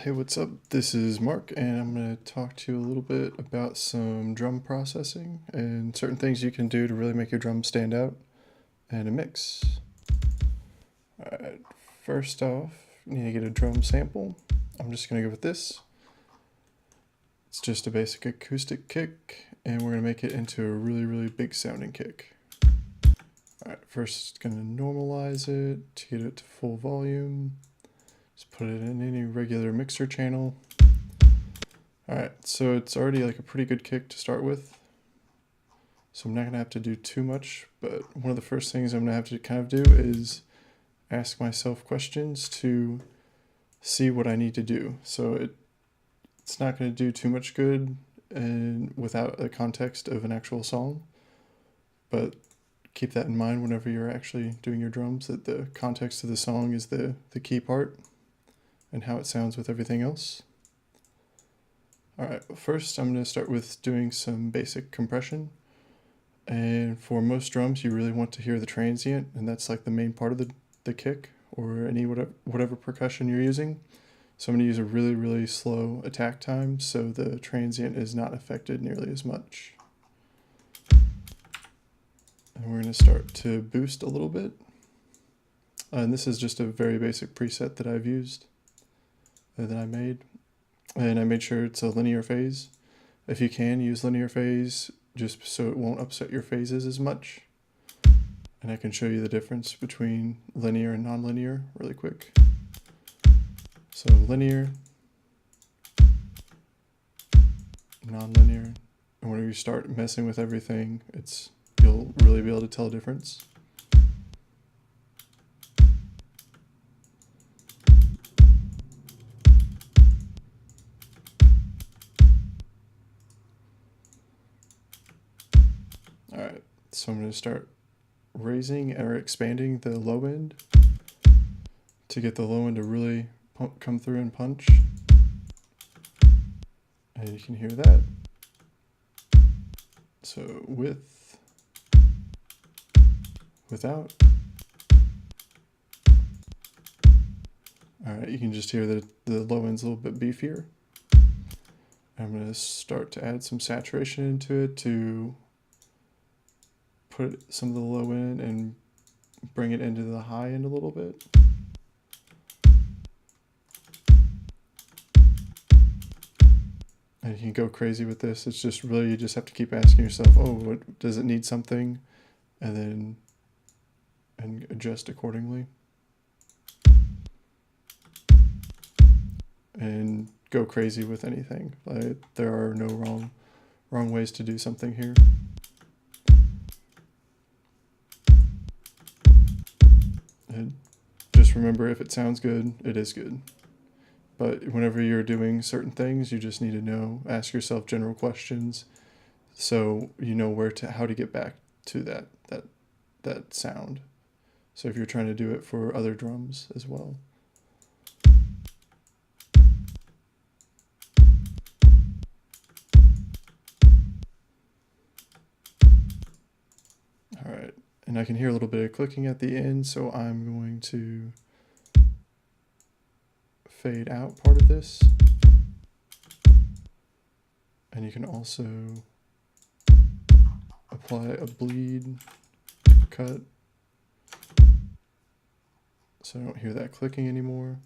Hey, what's up? This is Mark, and I'm going to talk to you a little bit about some drum processing and certain things you can do to really make your drums stand out in a mix. Alright, first off, you need to get a drum sample. I'm just going to go with this. It's just a basic acoustic kick, and we're going to make it into a really big sounding kick. Alright, first going to normalize it to get it to full volume. Just put it in any regular mixer channel. Alright, so it's already like a pretty good kick to start with. So I'm not going to have to do too much, but one of the first things I'm going to have to kind of do is ask myself questions to see what I need to do. So it's not going to do too much good and without a context of an actual song, but keep that in mind whenever you're actually doing your drums, that the context of the song is the key part and how it sounds with everything else. Alright, first I'm going to start with doing some basic compression. And for most drums, you really want to hear the transient, and that's like the main part of the kick or any whatever percussion you're using. So I'm going to use a really slow attack time so the transient is not affected nearly as much. And we're going to start to boost a little bit. And this is just a very basic preset that I've used. That I made, and I made sure it's a linear phase. If you can, use linear phase just so it won't upset your phases as much. And I can show you the difference between linear and non-linear really quick. So linear, non-linear, and when you start messing with everything, you'll really be able to tell a difference. Alright, so I'm going to start raising or expanding the low end to get the low end to really come through and punch. And you can hear that. So with, without. Alright, you can just hear that the low end's a little bit beefier. I'm going to start to add some saturation into it to put some of the low end and bring it into the high end a little bit. And you can go crazy with this. It's just really, you just have to keep asking yourself, oh, does it need something? And adjust accordingly. And go crazy with anything. There are no wrong ways to do something here. And just remember, if it sounds good, it is good. But whenever you're doing certain things, you just need to ask yourself general questions so you know how to get back to that sound. So if you're trying to do it for other drums as well. Alright, and I can hear a little bit of clicking at the end, so I'm going to fade out part of this. And you can also apply a bleed cut so I don't hear that clicking anymore.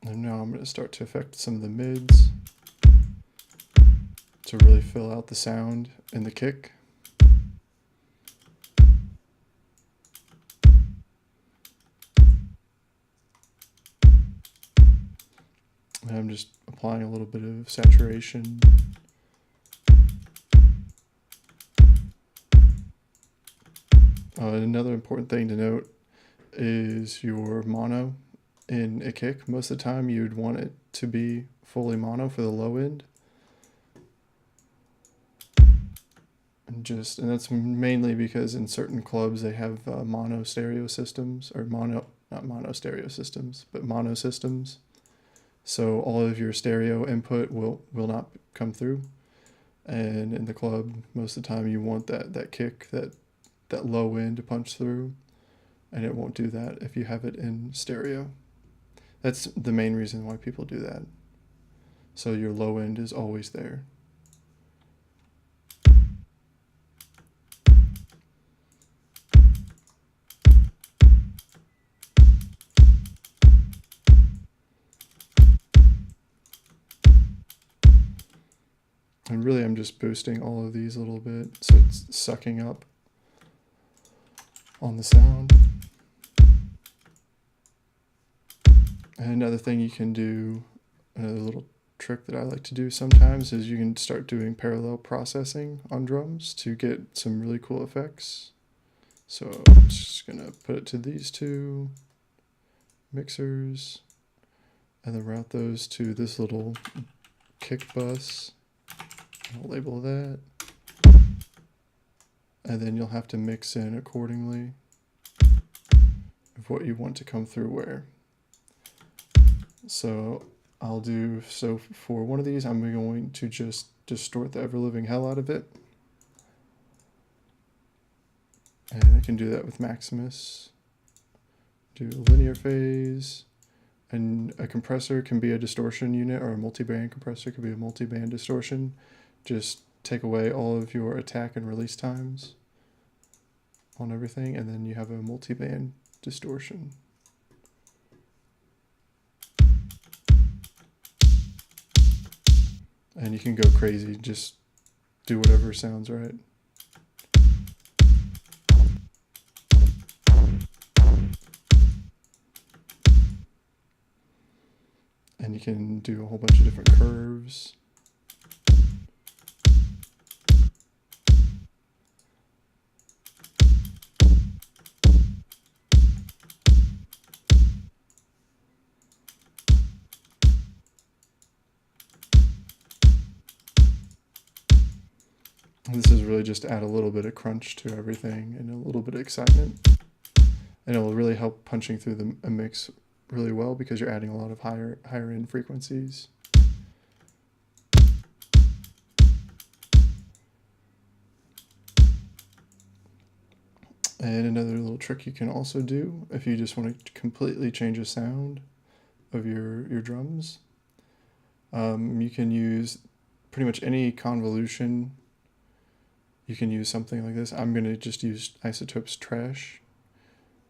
And now I'm going to start to affect some of the mids to really fill out the sound in the kick. And I'm just applying a little bit of saturation. Another important thing to note is your mono in a kick. Most of the time you'd want it to be fully mono for the low end. And that's mainly because in certain clubs they have mono stereo systems, or not mono stereo systems, but mono systems. So all of your stereo input will not come through. And in the club, most of the time you want that kick, that low end to punch through. and it won't do that if you have it in stereo. That's the main reason why people do that. So your low end is always there. And really I'm just boosting all of these a little bit so it's sucking up on the sound. And another thing you can do, another little trick that I like to do sometimes, is you can start doing parallel processing on drums to get some really cool effects. So I'm just gonna put it to these two mixers and then route those to this little kick bus. I'll label that. And then you'll have to mix in accordingly of what you want to come through where. So for one of these, I'm going to just distort the ever-living hell out of it. And I can do that with Maximus. Do a linear phase. And a compressor can be a distortion unit, or a multi-band compressor could be a multi-band distortion. Just take away all of your attack and release times on everything, and then you have a multi-band distortion. And you can go crazy, just do whatever sounds right. And you can do a whole bunch of different curves. This is really just to add a little bit of crunch to everything and a little bit of excitement. And it will really help punching through a mix really well because you're adding a lot of higher end frequencies. And another little trick you can also do if you just want to completely change the sound of your drums, you can use pretty much any convolution. You can use something like this. I'm going to just use Isotope's Trash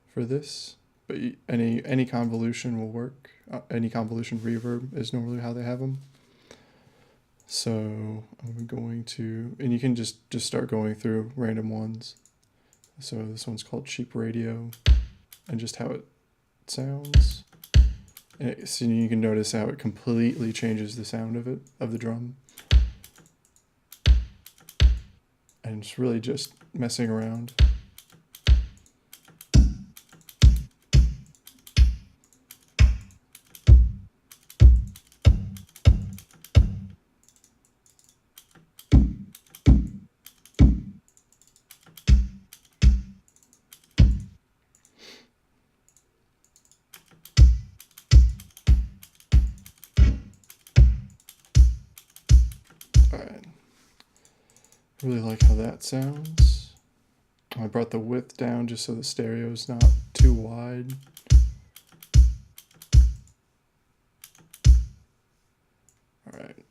for this, but any convolution will work. Any convolution reverb is normally how they have them. So I'm going to, and you can just start going through random ones. So this one's called Cheap Radio, and just how it sounds. And so you can notice how it completely changes the sound of the drum. And it's really just messing around. Alright. Really like how that sounds. I brought the width down just so the stereo's not too wide. Alright.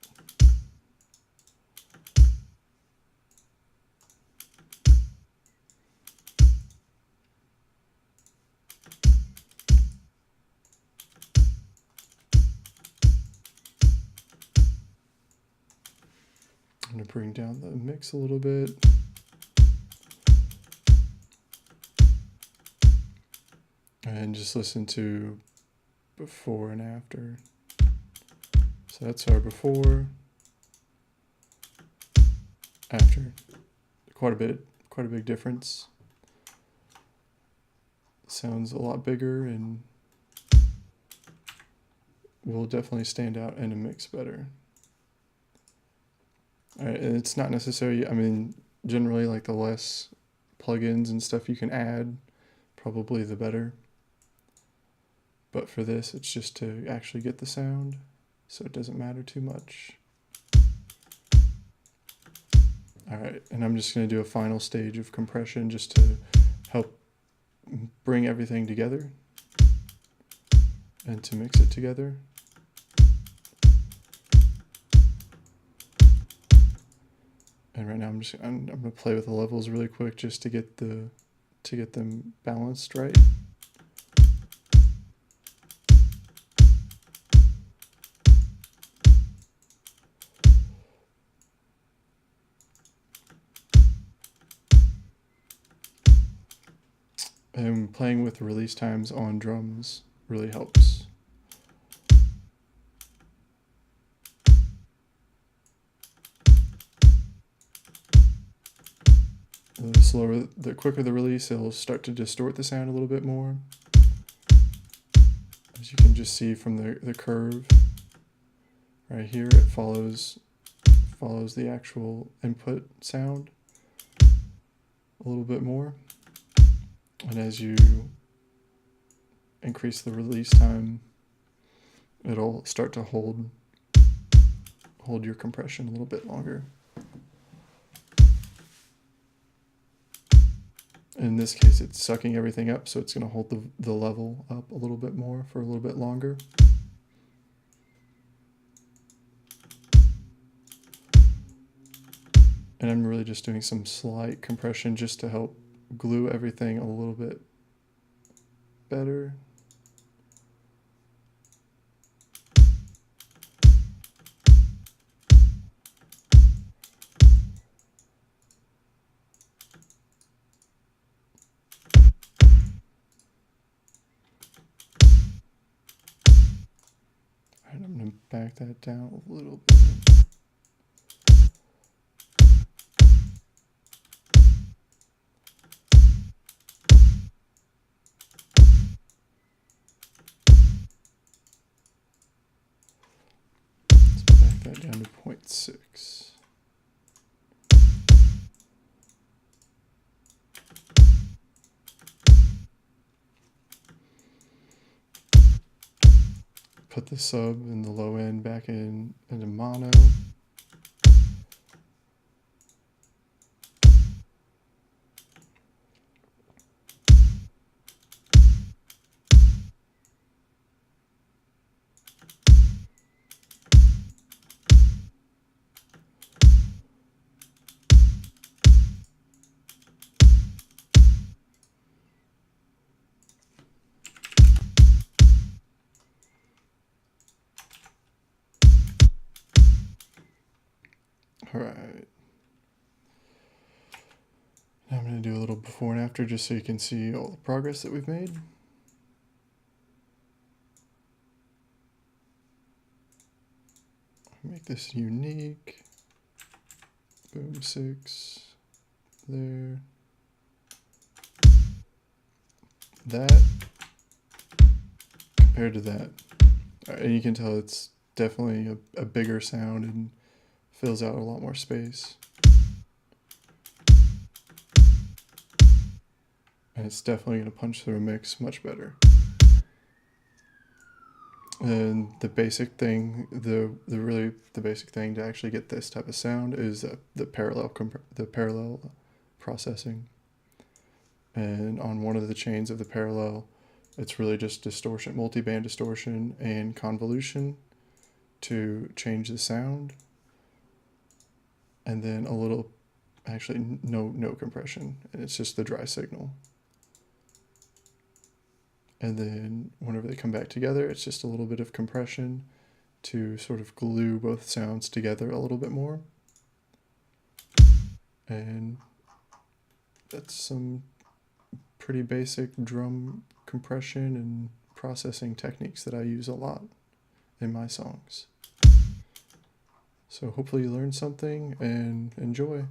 I'm going to bring down the mix a little bit. And just listen to before and after. So that's our before, after. Quite a big difference. Sounds a lot bigger and will definitely stand out in a mix better. Alright, and it's not necessary, I mean, generally like the less plugins and stuff you can add, probably the better. But for this, it's just to actually get the sound, so it doesn't matter too much. Alright, and I'm just going to do a final stage of compression just to help bring everything together and to mix it together. And right now I'm gonna play with the levels really quick just to get them balanced right. And playing with release times on drums really helps. The quicker the release, it'll start to distort the sound a little bit more. As you can just see from the curve right here, it follows the actual input sound a little bit more. And as you increase the release time, it'll start to hold your compression a little bit longer. In this case, it's sucking everything up, so it's going to hold the level up a little bit more for a little bit longer. And I'm really just doing some slight compression just to help glue everything a little bit better. All right, I'm going to back that down a little bit. That down to 0.6. Put the sub and the low end back into mono. All right. Now I'm going to do a little before and after just so you can see all the progress that we've made. Make this unique. Boom, 6. There. That. Compared to that. And you can tell it's definitely a bigger sound and fills out a lot more space. And it's definitely going to punch through a mix much better. And the basic thing, the basic thing to actually get this type of sound is the parallel processing. And on one of the chains of the parallel, it's really just distortion, multi-band distortion and convolution to change the sound. And then a little, actually no compression, and it's just the dry signal. And then whenever they come back together, it's just a little bit of compression to sort of glue both sounds together a little bit more. And that's some pretty basic drum compression and processing techniques that I use a lot in my songs. So hopefully you learned something and enjoy.